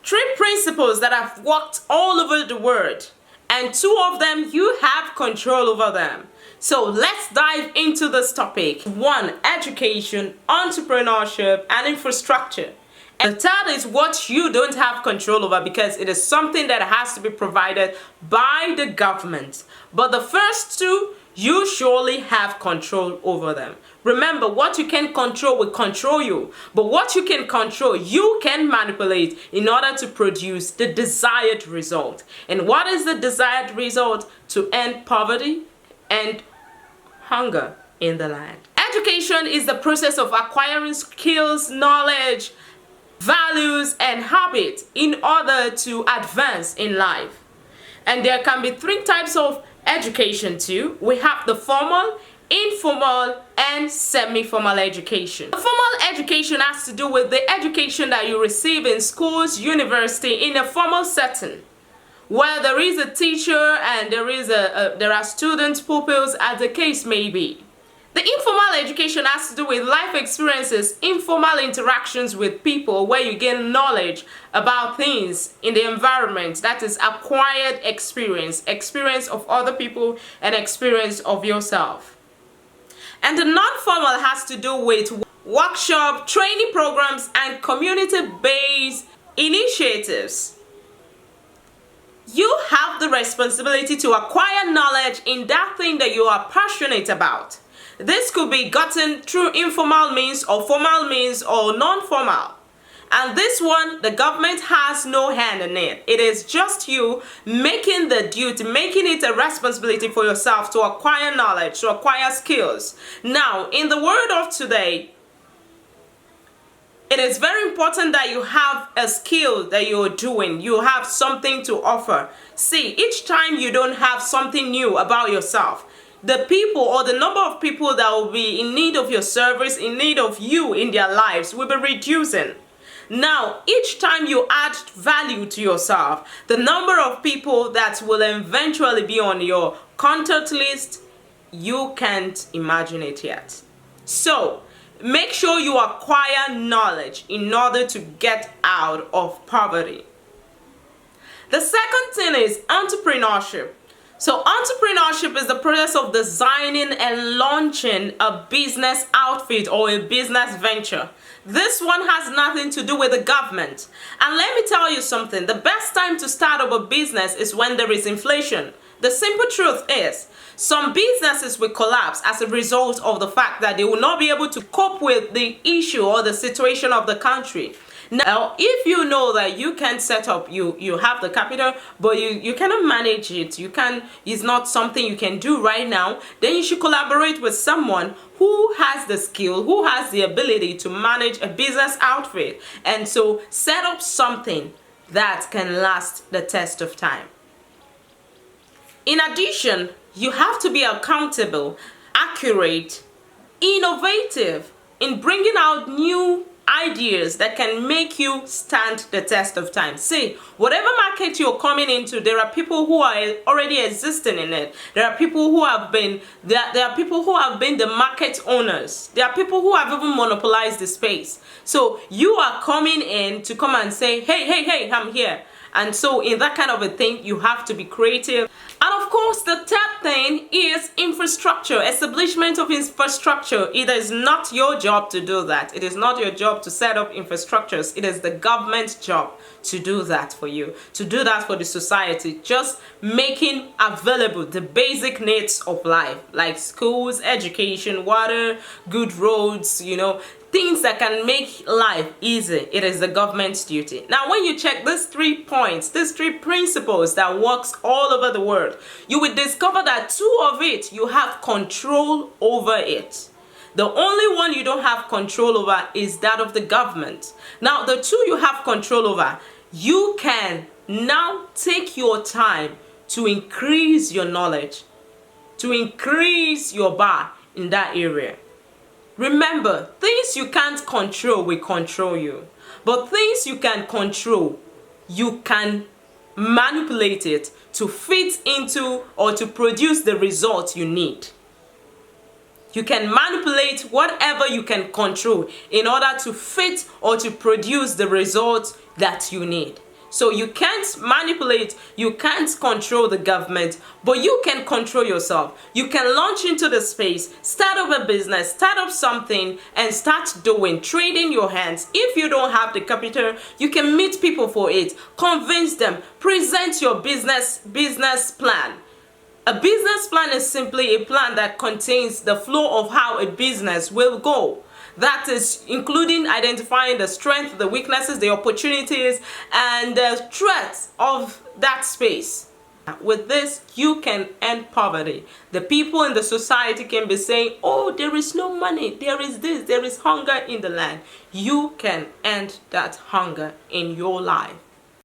Three principles that have worked all over the world, and two of them you have control over them. So let's dive into this topic. 1. Education, entrepreneurship, and infrastructure. And the third is what you don't have control over, because it is something that has to be provided by the government. But the first two, you surely have control over them. Remember, what you can control will control you. But what you can control, you can manipulate in order to produce the desired result. And what is the desired result? To end poverty and hunger in the land. Education is the process of acquiring skills, knowledge, values, and habits in order to advance in life. And there can be three types of education too. We have the formal, informal, and semi-formal education. The formal education has to do with the education that you receive in schools, university, in a formal setting, where there is a teacher and there are students, pupils, as the case may be. The informal education has to do with life experiences, informal interactions with people, where you gain knowledge about things in the environment. That is acquired experience, experience of other people and experience of yourself. And the non-formal has to do with workshop, training programs, and community-based initiatives. You have the responsibility to acquire knowledge in that thing that you are passionate about. This could be gotten through informal means or formal means or non-formal. And this one, the government has no hand in it. It is just you making the duty, making it a responsibility for yourself to acquire knowledge, to acquire skills. Now, in the world of today, it is very important that you have a skill that you're doing. You have something to offer. See, each time you don't have something new about yourself, the people or the number of people that will be in need of your service, in need of you in their lives, will be reducing. Now, each time you add value to yourself, the number of people that will eventually be on your contact list, you can't imagine it yet. So, make sure you acquire knowledge in order to get out of poverty. The second thing is entrepreneurship. So entrepreneurship is the process of designing and launching a business outfit or a business venture. This one has nothing to do with the government. And let me tell you something, the best time to start up a business is when there is inflation. The simple truth is, some businesses will collapse as a result of the fact that they will not be able to cope with the issue or the situation of the country. Now, if you know that you can set up, you have the capital, but you cannot manage it, it's not something you can do right now, then you should collaborate with someone who has the skill, who has the ability to manage a business outfit, and so set up something that can last the test of time. In addition, you have to be accountable, accurate, innovative in bringing out new ideas that can make you stand the test of time. See, whatever market you're coming into, there are people who are already existing in it. There are people who have been there are people who have been the market owners. There are people who have even monopolized the space. So you are coming in to come and say, hey, I'm here. And so in that kind of a thing, you have to be creative. And of course, the third thing is infrastructure, establishment of infrastructure. It is not your job to do that. It is not your job to set up infrastructures. It is the government's job to do that for you, to do that for the society. Just making available the basic needs of life, like schools, education, water, good roads, things that can make life easy. It is the government's duty. Now, when you check these 3 points, these 3 principles that works all over the world, you will discover that 2 of it, you have control over it. The only one you don't have control over is that of the government. Now, the 2 you have control over, you can now take your time to increase your knowledge, to increase your bar in that area. Remember, things you can't control will control you. But things you can control, you can manipulate it to fit into or to produce the result you need. You can manipulate whatever you can control in order to fit or to produce the result that you need. So you can't manipulate, you can't control the government, but you can control yourself. You can launch into the space, start up a business, start up something, and start doing, trading your hands. If you don't have the capital, you can meet people for it, convince them, present your business plan. A business plan is simply a plan that contains the flow of how a business will go. That is including identifying the strengths, the weaknesses, the opportunities, and the threats of that space. With this, you can end poverty. The people in the society can be saying, oh, there is no money, there is this, there is hunger in the land. You can end that hunger in your life.